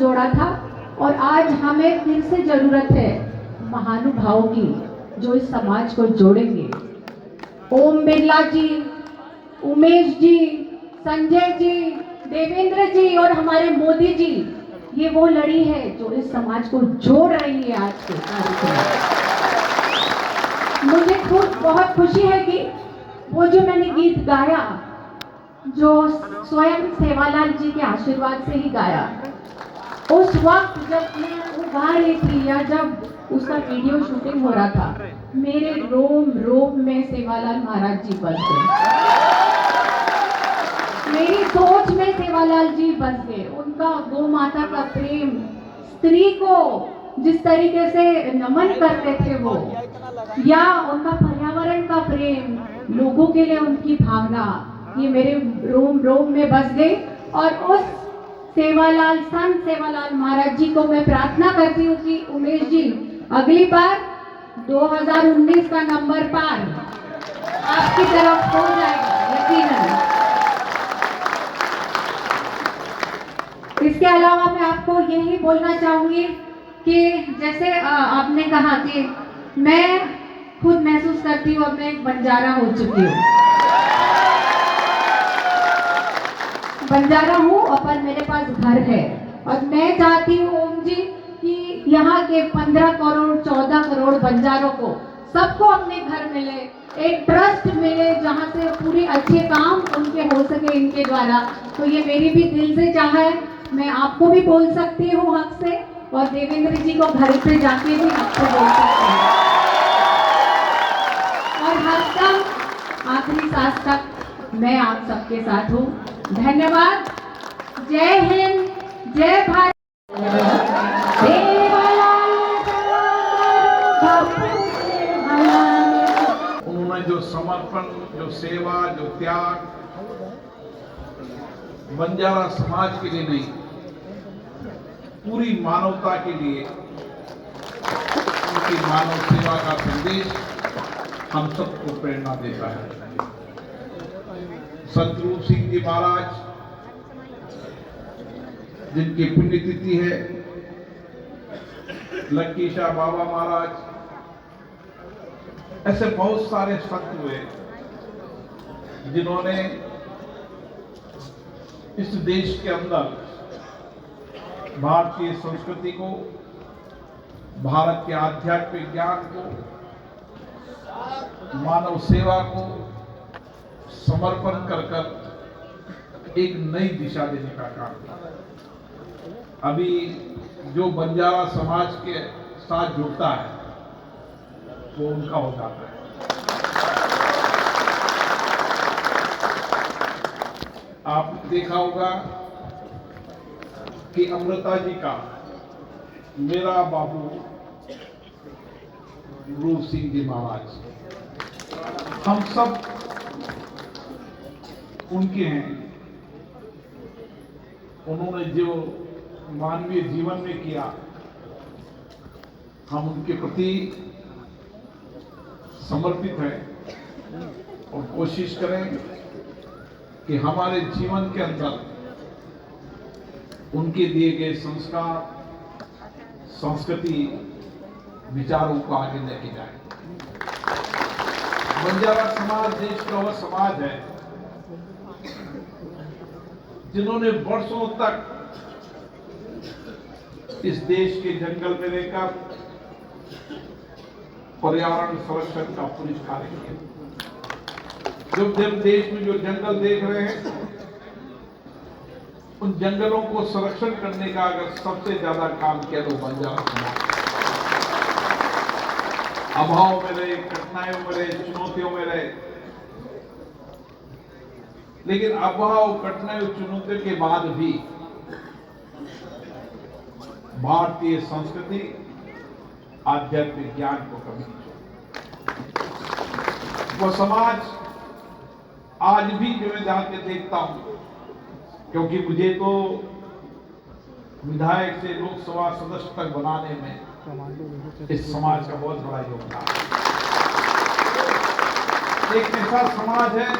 जोड़ा था और आज हमें फिर से जरूरत है महानुभावों की जो इस समाज को जोड़ेंगे। ओम बिरला जी, उमेश जी, संजय जी, देवेंद्र जी और हमारे मोदी जी, ये वो लड़ी है जो इस समाज को जोड़ रही है आज के कार्यक्रम। मुझे खुद बहुत खुशी है कि वो जो मैंने गीत गाया, जो स्वयं सेवालाल जी के आशीर्वाद से ही गाया, उस वक्त जब मैं वो गा रही थी या जब उसका वीडियो शूटिंग हो रहा था, मेरे रोम रोम में सेवालाल महाराज जी बस गए, मेरी सोच में सेवालाल जी बस गए। उनका गौ माता का प्रेम, स्त्री को जिस तरीके से नमन करते थे वो, या उनका पर्यावरण का प्रेम, लोगों के लिए उनकी भावना, ये मेरे रोम रोम में बस गई। और उस सेवालाल, संत सेवालाल महाराज जी को मैं प्रार्थना करती हूँ कि उमेश जी, अगली बार 2019 का नंबर पार आपकी तरफ हो जाएगा, यकीनन। इसके अलावा मैं आपको यही बोलना चाहूंगी कि जैसे आपने कहा कि मैं खुद महसूस करती हूँ अब मैं एक बंजारा हो चुकी हूँ, बंजारा हूँ और पर मेरे पास घर है। और मैं चाहती हूँ ओम जी कि यहाँ के 15 करोड़ 14 करोड़ बंजारों को सबको अपने घर मिले, एक ट्रस्ट मिले जहाँ से पूरे अच्छे काम उनके हो सके इनके द्वारा। तो ये मेरी भी दिल से चाह है, मैं आपको भी बोल सकती हूँ हक से, और देवेंद्र जी को घर पे जाके भी आपको बोल सकती हूँ, और हर दम आखिरी सांस तक मैं आप सबके साथ हूँ। धन्यवाद। जय हिंद, जय भारत। उन्होंने जो समर्पण, जो सेवा, जो त्याग बंजारा समाज के लिए नहीं, पूरी मानवता के लिए, उनकी मानव सेवा का संदेश हम सबको प्रेरणा देता है। संत रूप सिंह जी महाराज, जिनकी पुण्यतिथि है, लक्की शाह बाबा महाराज, ऐसे बहुत सारे संत हुए जिन्होंने इस देश के अंदर भारतीय संस्कृति को, भारत के आध्यात्मिक ज्ञान को, मानव सेवा को समर्पण कर एक नई दिशा देने का काम किया। अभी जो बंजारा समाज के साथ जुड़ता है वो उनका हो जाता है। आपने देखा होगा कि अमृता जी का मेरा बाबू रूप सिंह जी महाराज, हम सब उनके हैं। उन्होंने जो मानवीय जीवन में किया, हम उनके प्रति समर्पित हैं और कोशिश करें कि हमारे जीवन के अंदर उनके दिए गए संस्कार, संस्कृति, विचारों को आगे लेके जाए। बंजारा समाज देश का वह समाज है जिन्होंने वर्षों तक इस देश के जंगल में रहकर पर्यावरण संरक्षण का पुलिस कार्य किया। जब देश में जो जंगल देख रहे हैं, उन जंगलों को संरक्षण करने का अगर सबसे ज्यादा काम किया तो बंजारा समाज। अभाव में रहे, कठिनाइयों में रहे, चुनौतियों में रहे, लेकिन अभाव, कठिनाइयों, चुनौतियों के बाद भी भारतीय संस्कृति, आध्यात्मिक ज्ञान को कभी नहीं छोड़ा। वो समाज आज भी जो मैं जाके देखता हूं, क्योंकि मुझे तो विधायक से लोकसभा सदस्य तक बनाने में इस समाज का बहुत बड़ा योगदान है। एक ऐसा समाज है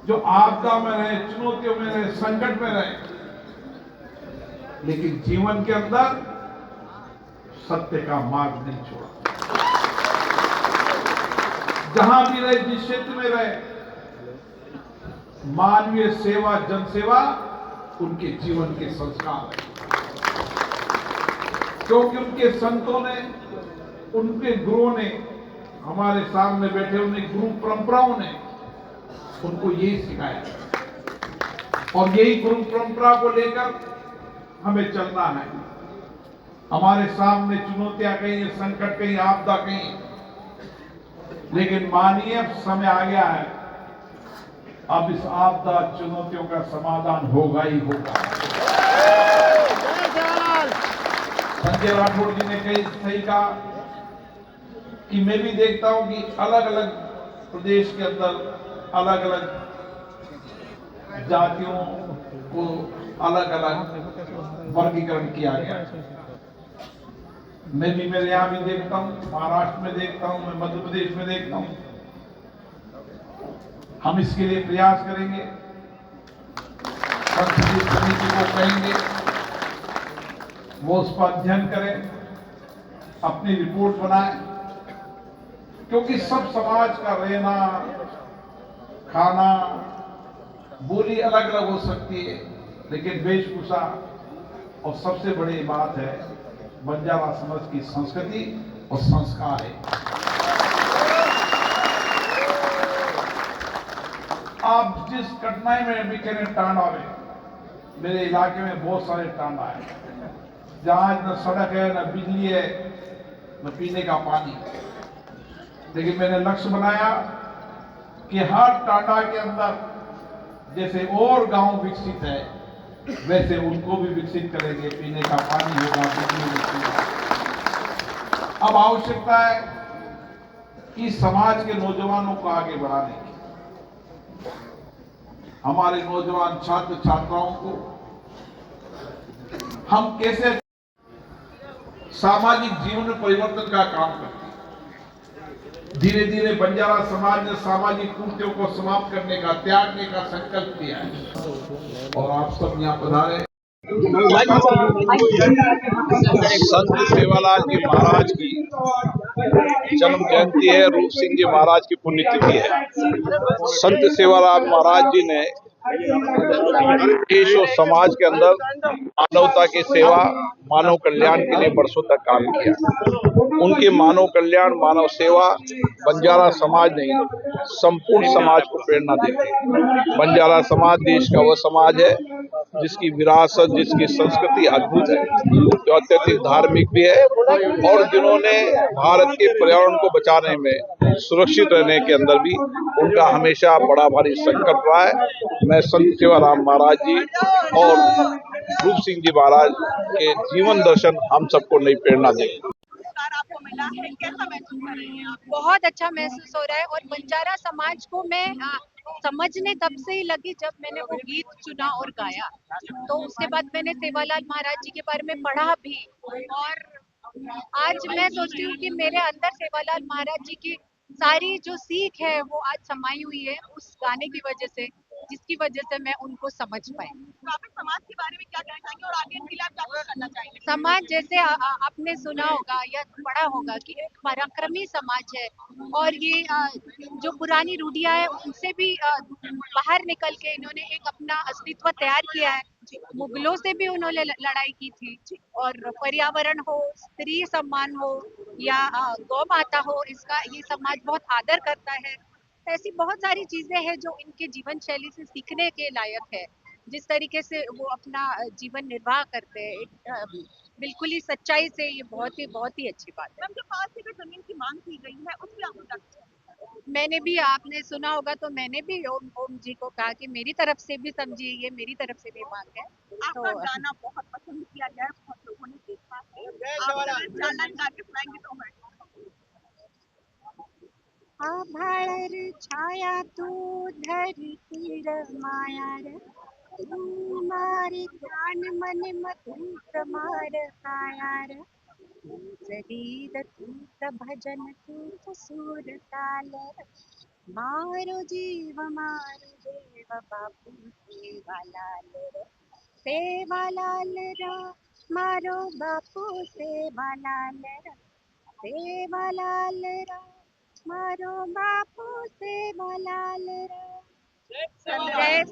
जो आपदा में रहे, चुनौतियों में रहे, संकट में रहे, लेकिन जीवन के अंदर सत्य का मार्ग नहीं छोड़ा। जहां भी रहे, जिस क्षेत्र में रहे, मानवीय सेवा, जनसेवा उनके जीवन के संस्कार है। क्योंकि उनके संतों ने, उनके गुरुओं ने, हमारे सामने बैठे उन्हें गुरु परंपराओं ने उनको यही सिखाया और यही गुरु परंपरा को लेकर हमें चलना है। हमारे सामने चुनौतियां कहीं, संकट कहीं, आपदा कहीं, लेकिन मानिए समय आ गया है, अब इस आपदा चुनौतियों का समाधान होगा ही होगा। संजय राठौड़ जी ने कई सही कहा कि मैं भी देखता हूं कि अलग अलग प्रदेश के अंदर अलग अलग जातियों को अलग अलग वर्गीकरण किया गया। मैं भी, मेरे यहां भी देखता हूं, महाराष्ट्र में देखता हूं, मैं मध्य प्रदेश में देखता हूं। हम इसके लिए प्रयास करेंगे, संसदीय समिति को कहेंगे वो उस पर अध्ययन करें, अपनी रिपोर्ट बनाएं, क्योंकि सब समाज का रहना, खाना, बोली अलग अलग हो सकती है, लेकिन वेशभूषा और सबसे बड़ी बात है बंजारा समाज की संस्कृति और संस्कार है। आप जिस कठिनाई में अभी कह रहे टांडा में, मेरे इलाके में बहुत सारे टांडा है जहां न सड़क है, न बिजली है, न पीने का पानी। लेकिन मैंने लक्ष्य बनाया कि हर टांडा के अंदर जैसे और गांव विकसित है, वैसे उनको भी विकसित करेंगे। पीने का पानी होगा, बिजली होगी। अब आवश्यकता है कि समाज के नौजवानों को आगे बढ़ाने की, हमारे नौजवान छात्र छात्राओं को हम कैसे सामाजिक जीवन में परिवर्तन का काम करते हैं। धीरे धीरे बंजारा समाज ने सामाजिक कुरीतियों को समाप्त करने का, त्यागने का संकल्प किया है और आप सब यहाँ पधारे। संत सेवालाल जी महाराज की जन्म जयंती है, रूप सिंह जी महाराज की पुण्यतिथि है। संत सेवालाल महाराज जी ने देश और समाज के अंदर मानवता की सेवा, मानव कल्याण के लिए वर्षों तक काम किया। उनके मानव कल्याण, मानव सेवा बंजारा समाज नहीं, संपूर्ण समाज को प्रेरणा देती है। बंजारा समाज देश का वह समाज है जिसकी विरासत, जिसकी संस्कृति अद्भुत है, जो अत्यधिक धार्मिक भी है और जिन्होंने भारत के पर्यावरण को बचाने में, सुरक्षित रहने के अंदर भी उनका हमेशा बड़ा भारी संकल्प रहा है। मैं संत सेवाराम महाराज जी और रूप सिंह जी महाराज के जीवन दर्शन हम सबको नई प्रेरणा देंगे। आपको मिला है, कैसा महसूस कर रही हैं आप? बहुत अच्छा महसूस हो रहा है और बंजारा समाज को मैं समझने तब से ही लगी जब मैंने वो गीत सुना और गाया। तो उसके बाद मैंने सेवालाल महाराज जी के बारे में पढ़ा भी और आज मैं सोचती हूँ कि मेरे अंदर सेवालाल महाराज जी की सारी जो सीख है वो आज समाई हुई है उस गाने की वजह से, जिसकी वजह से मैं उनको समझ पाई। तो आप समाज के बारे में क्या कहना चाहेंगे और आगे इनके लिए आप क्या कुछ करना चाहेंगे? समाज जैसे आपने सुना होगा या पढ़ा होगा कि एक पराक्रमी समाज है और ये जो पुरानी रूढ़ियां है उनसे भी बाहर निकल के इन्होंने एक अपना अस्तित्व तैयार किया है। मुगलों से भी उन्होंने लड़ाई की थी और पर्यावरण हो, स्त्री सम्मान हो या गौ माता हो, इसका ये समाज बहुत आदर करता है। ऐसी बहुत सारी चीजें हैं जो इनके जीवन शैली से सीखने के लायक है। जिस तरीके से वो अपना जीवन निर्वाह करते हैं, बिल्कुल ही सच्चाई से, ये बहुत ही अच्छी बात है। जो 5 एकड़ जमीन की मांग की गई है उसके आप मैंने भी, आपने सुना होगा तो मैंने भी ओम जी को कहा कि मेरी तरफ से भी समझिए, ये मेरी तरफ से भी मांग है। आपका तो गाना बहुत पसंद किया गया है, बहुत लोगों ने देखा है। आप अगर 4 लाइन गा के सुनाएंगे तो मैं आभाळर छाया तू धरती माया रे, तू मारी ध्यान मन मधुर मार काया रे, शरीर तूत भजन तूत सूर ताल, मारो जीव मारो देव बापू सेवालाल रे, सेवालाल रा मारो बापू सेवालाल रा सेवालाल रा मारो बापू सेवालाल रा जय